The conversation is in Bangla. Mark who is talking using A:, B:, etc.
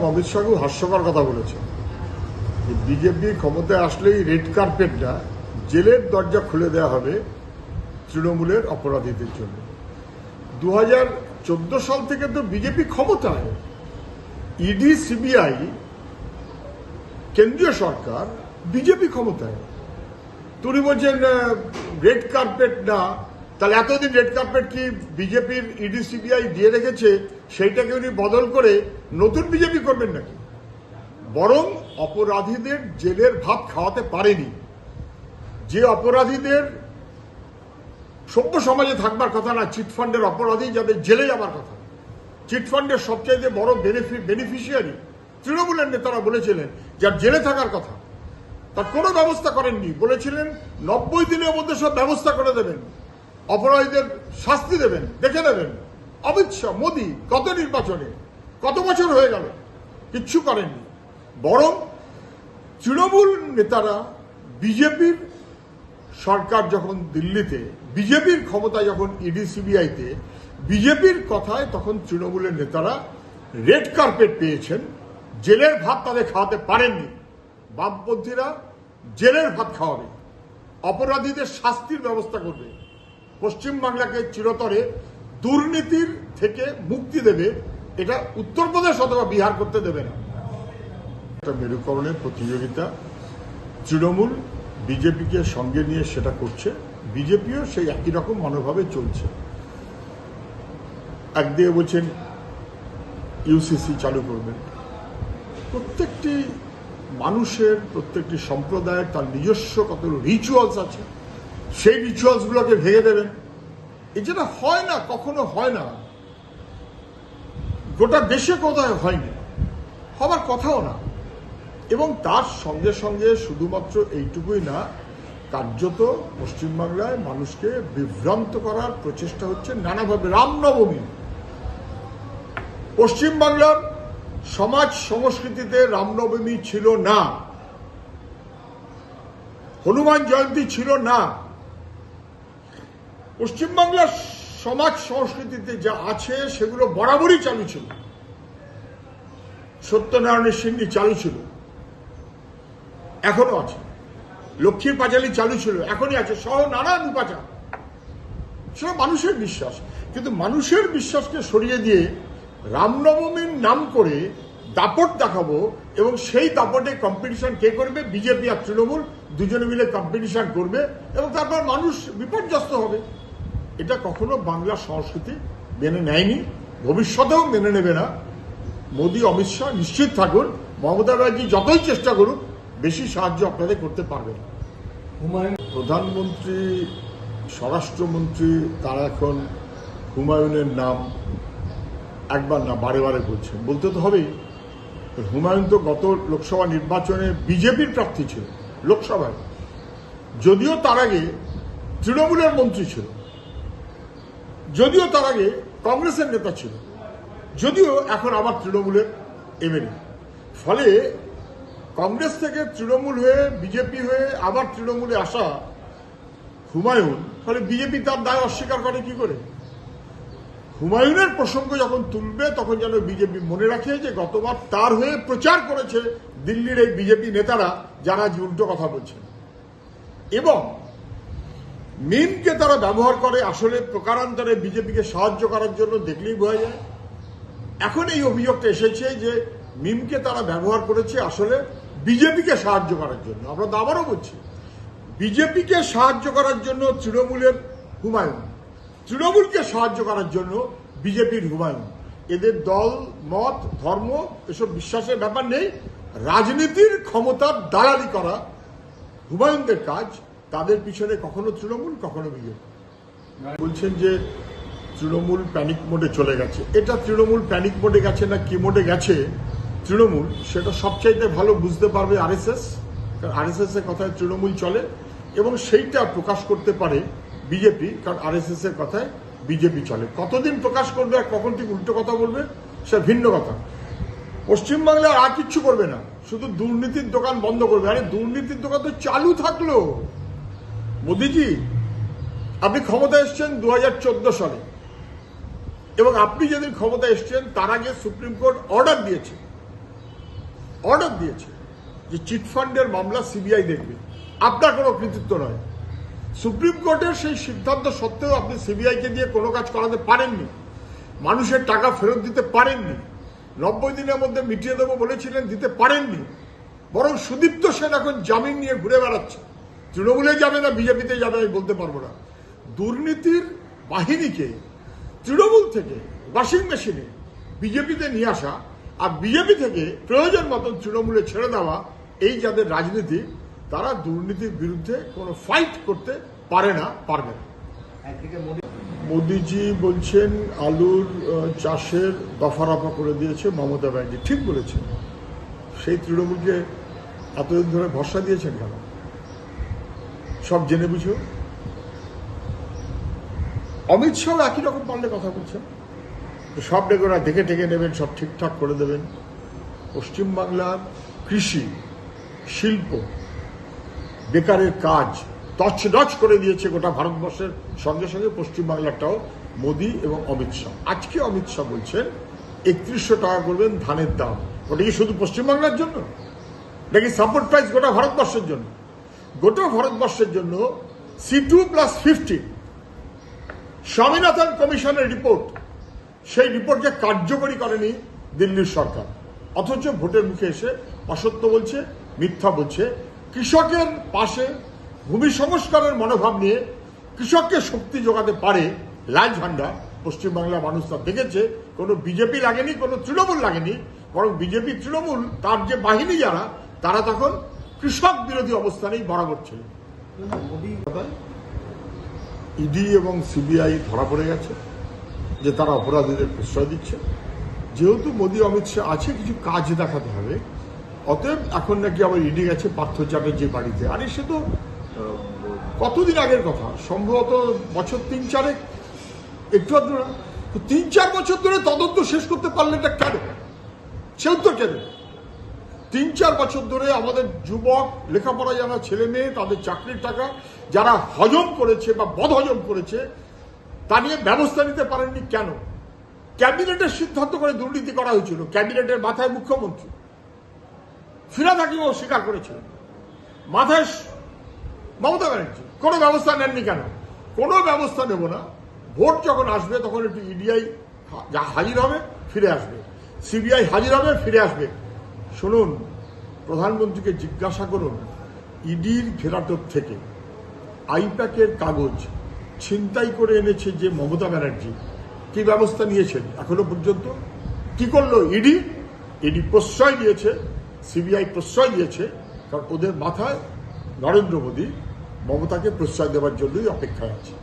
A: অমিত শাহ খুব হাস্যকর কথা বলেছে। বিজেপি ক্ষমতায় আসলেই রেড কার্পেটটা জেলের দরজা খুলে দেওয়া হবে তৃণমূলের অপরাধীদের জন্য। 2014 সাল থেকে তো বিজেপি ক্ষমতায়, ইডি সিবিআই কেন্দ্রীয় সরকার, বিজেপি ক্ষমতায়। তুমি বলছেন রেড কার্পেট না, তাহলে এতদিন রেড কার্পেট কি বিজেপির ইডি সিবিআই দিয়ে রেখেছে সেইটাকে উনি বদল করে নতুন বিজেপি করবেন নাকি? বরং অপরাধীদের জেলের ভাত খাওয়াতে পারেনি। যে অপরাধীদের সভ্য সমাজে থাকবার কথা না, চিটফান্ডের অপরাধী যাদের জেলে যাবার কথা, চিটফান্ডের সবচাইতে বড় বেনিফিশিয়ারি তৃণমূলের নেতারা বলেছিলেন যার জেলে থাকার কথা, তার কোনো ব্যবস্থা করেননি। বলেছিলেন 90 দিনের মধ্যে সব ব্যবস্থা করে দেবেন, অপরাধীদের শাস্তি দেবেন, দেখে নেবেন। অমিত শাহ, মোদী কত নির্বাচনে, কত বছর হয়ে গেল, কিচ্ছু করেননি। বরং তৃণমূল নেতারা বিজেপির সরকার যখন দিল্লিতে, বিজেপির ক্ষমতা যখন ইডি সিবিআইতে, বিজেপির কথায় তখন তৃণমূলের নেতারা রেড কার্পেট পেয়েছেন, জেলের ভাত তাদের খাওয়াতে পারেননি। বামপন্থীরা জেলের ভাত খাওয়াবে, অপরাধীদের শাস্তির ব্যবস্থা করবে, পশ্চিমবাংলাকে চিরতরে দুর্নীতির থেকে মুক্তি দেবে। এটা উত্তরপ্রদেশ অথবা বিহার করতে দেবে না। একটা মেরুকরণের প্রতিযোগিতা, তৃণমূল বিজেপিকে সঙ্গে নিয়ে সেটা করছে, বিজেপিও সেই একই রকম মনোভাবে চলছে। একদিকে বলছেন ইউসিসি চালু করবেন। প্রত্যেকটি মানুষের, প্রত্যেকটি সম্প্রদায়ের তার নিজস্ব কত রিচুয়ালস আছে, সেই রিচুয়ালসগুলোকে ভেঙে দেবেন। এই যেটা হয় না, কখনো হয় না, গোটা দেশে কোথায় হয়নি, হবার কথাও না। এবং তার সঙ্গে সঙ্গে শুধুমাত্র এইটুকুই না, কার্যত পশ্চিমবাংলায় মানুষকে বিভ্রান্ত করার প্রচেষ্টা হচ্ছে নানাভাবে। রামনবমী, পশ্চিমবাংলার সমাজ সংস্কৃতিতে রামনবমী ছিল না, হনুমান জয়ন্তী ছিল না। পশ্চিমবাংলার সমাজ সংস্কৃতিতে যা আছে সেগুলো বরাবরই চালু ছিল। সত্যনারায়ণের সিন্নি চালু ছিল, এখনো আছে। লক্ষ্মীর পাঁচালী চালু ছিল, এখনই আছে, সহ নানান উপাচার। সেটা মানুষের বিশ্বাস। কিন্তু মানুষের বিশ্বাসকে সরিয়ে দিয়ে রামনবমীর নাম করে দাপট দেখাবো, এবং সেই দাপটে কম্পিটিশন কে করবে? বিজেপি আর তৃণমূল দুজনে মিলে কম্পিটিশন করবে, এবং তারপর মানুষ বিপর্যস্ত হবে। এটা কখনো বাংলা সংস্কৃতি মেনে নেয়নি, ভবিষ্যতেও মেনে নেবে না। মোদী, অমিত শাহ নিশ্চিত থাকুন, মমতা ব্যানার্জি যতই চেষ্টা করুক, বেশি সাহায্য আপনাদের করতে পারবে না। প্রধানমন্ত্রী, স্বরাষ্ট্রমন্ত্রী, তারা এখন হুমায়ুনের নাম একবার না বারে বারে বলছেন, বলতে তো হবেই। হুমায়ুন তো গত লোকসভা নির্বাচনে বিজেপির প্রার্থী ছিল লোকসভায়, যদিও তার আগে তৃণমূলের মন্ত্রী ছিল, যদিও তার আগে কংগ্রেসের নেতা ছিল, যদিও এখন আবার তৃণমূলের এমএলএ। ফলে কংগ্রেস থেকে তৃণমূল হয়ে, বিজেপি হয়ে আবার তৃণমূলে আসা হুমায়ুন, ফলে বিজেপি তার দায় অস্বীকার করে কি করে? হুমায়ুনের প্রসঙ্গ যখন তুলবে তখন যেন বিজেপি মনে রাখে যে গতবার তার হয়ে প্রচার করেছে দিল্লির এই বিজেপি নেতারা, যারা আজ উল্টো কথা বলছেন। এবং মিমকে তারা ব্যবহার করে আসলে প্রকারান্তরে বিজেপিকে সাহায্য করার জন্য, দেখলেই বোঝা যায়। এখন এই অভিযোগটা এসেছে যে মিমকে তারা ব্যবহার করেছে আসলে বিজেপিকে সাহায্য করার জন্য। আমরা তো আবারও বলছি, বিজেপিকে সাহায্য করার জন্য তৃণমূলের হুমায়ুন, তৃণমূলকে সাহায্য করার জন্য বিজেপির হুমায়ুন। এদের দল, মত, ধর্ম এসব বিশ্বাসের ব্যাপার নেই। রাজনীতির ক্ষমতার দালালি করা হুমায়ুনদের কাজ। তাদের পিছনে কখনো তৃণমূল, কখনো বিজেপি। বলছেন যে তৃণমূল প্যানিক মোডে চলে গেছে। এটা তৃণমূল প্যানিক মোডে গেছে না কি মোডে গেছে তৃণমূল, সেটা সবচাইতে ভালো বুঝতে পারবে আরএসএস। কারণ আরএসএস এর কথায় তৃণমূল চলে, এবং সেইটা প্রকাশ করতে পারে বিজেপি, কারণ আরএসএস এর কথায় বিজেপি চলে। কতদিন প্রকাশ করবে আর কখন ঠিক উল্টো কথা বলবে সেটা ভিন্ন কথা। পশ্চিমবাংলায় আর কিচ্ছু করবে না, শুধু দুর্নীতির দোকান বন্ধ করবে। আরে দুর্নীতির দোকান তো চালু থাকলো। মোদিজি, আপনি ক্ষমতা এসছেন 2014 সালে, এবং আপনি যেদিন ক্ষমতা এসছেন তার আগে সুপ্রিম কোর্ট অর্ডার দিয়েছে অর্ডার দিয়েছে যে চিটফান্ডের মামলা সিবিআই দেখবে, আপনার কোনো কৃতিত্ব নয়। সুপ্রিম কোর্টের সেই সিদ্ধান্ত সত্ত্বেও আপনি সিবিআইকে দিয়ে কোনো কাজ করাতে পারেননি, মানুষের টাকা ফেরত দিতে পারেননি, 90 দিনের মধ্যে মিটিয়ে দেবো বলেছিলেন, দিতে পারেননি। বরং সুদীপ্ত সেন এখন জামিন নিয়ে ঘুরে বেড়াচ্ছে। তৃণমূলে যাবে না বিজেপিতে যাবে আমি বলতে পারবো না। দুর্নীতির বাহিনীকে তৃণমূল থেকে ওয়াশিং মেশিনে বিজেপিতে নিয়ে আসা আর বিজেপি থেকে প্রয়োজন মতন তৃণমূলে ছেড়ে দেওয়া, এই যাদের রাজনীতি, তারা দুর্নীতির বিরুদ্ধে কোনো ফাইট করতে পারে না, পারবে না। মোদিজি বলছেন আলুর চাষের দফারফা করে দিয়েছে মমতা ব্যানার্জি। ঠিক বলেছেন। সেই তৃণমূলকে এতদিন ধরে ভরসা দিয়েছেন কেন? সব জেনে বুঝো। অমিত শাহ একই রকম পাল্টে কথা বলছেন, সব ডেকে দেখে টেকে নেবেন, সব ঠিকঠাক করে দেবেন। পশ্চিমবাংলার কৃষি, শিল্প, বেকারের কাজ তছনছ করে দিয়েছে গোটা ভারতবর্ষের সঙ্গে সঙ্গে পশ্চিমবাংলাটাও মোদী এবং অমিত শাহ। আজকে অমিত শাহ বলছেন 3100 টাকা করবেন ধানের দাম। ওটা কি শুধু পশ্চিমবাংলার জন্য নাকি সাপোর্ট প্রাইস গোটা ভারতবর্ষের জন্য? গোটা ভারতবর্ষের জন্য C2+50 স্বামীনাথন কমিশনের রিপোর্ট, সেই রিপোর্টকে কার্যকরী করেনি দিল্লির সরকার। অথচ ভোটের মুখে এসে অসত্য বলছে, মিথ্যা বলছে। কৃষকের পাশে ভূমি সংস্কারের মনোভাব নিয়ে কৃষককে শক্তি যোগাতে পারে লাল ঝান্ডা। পশ্চিমবাংলার মানুষ তা দেখেছে। কোনো বিজেপি লাগেনি, কোনো তৃণমূল লাগেনি, বরং বিজেপি তৃণমূল তার যে বাহিনী যারা, তারা তখন কৃষক বিরোধী অবস্থানেই বরাবর ছিল। ইডি এবং সিবিআই ধরা পড়ে গেছে যে তারা অপরাধীদের প্রশ্রয় দিচ্ছে। যেহেতু মোদী অমিত শাহ আছে, কিছু কাজ দেখাতে হবে। অতএব এখন নাকি আবার ইডি গেছে পার্থ চ্যাটার্জির বাড়িতে। আরে সে তো কতদিন আগের কথা, সম্ভবত বছর 3-4, একটু আধটু না, 3-4 বছর ধরে তদন্ত শেষ করতে পারলেন না কেন? সে উত্তর কেন? 3-4 বছর ধরে আমাদের যুবক, লেখাপড়া জানা ছেলে মেয়ে, তাদের চাকরির টাকা যারা হজম করেছে বা বদহজম করেছে, তা নিয়ে ব্যবস্থা নিতে পারেননি কেন? ক্যাবিনেটের সিদ্ধান্ত করে দুর্নীতি করা হয়েছিল, ক্যাবিনেটের মাথায় মুখ্যমন্ত্রী, ফিরাদ হাকিমও স্বীকার করেছিলেন, মাথায় মমতা ব্যানার্জি। কোনো ব্যবস্থা নেননি কেন? কোনো ব্যবস্থা নেব না, ভোট যখন আসবে তখন একটু ইডিআই হাজির হবে, ফিরে আসবে, সিবিআই হাজির হবে, ফিরে আসবে। শুনুন, প্রধানমন্ত্রীকে জিজ্ঞাসা করুন, ইডির ঘেরাটোপ থেকে আইপ্যাকের কাগজ ছিনতাই করে এনেছে যে মমতা ব্যানার্জি, কি ব্যবস্থা নিয়েছেন এখনো পর্যন্ত? কি করলো ইডি? ইডি প্রশ্রয় দিয়েছে, সিবিআই প্রশ্রয় দিয়েছে, কারণ ওদের মাথায় নরেন্দ্র মোদী মমতাকে প্রশ্রয় দেওয়ার জন্যই অপেক্ষায় আছে।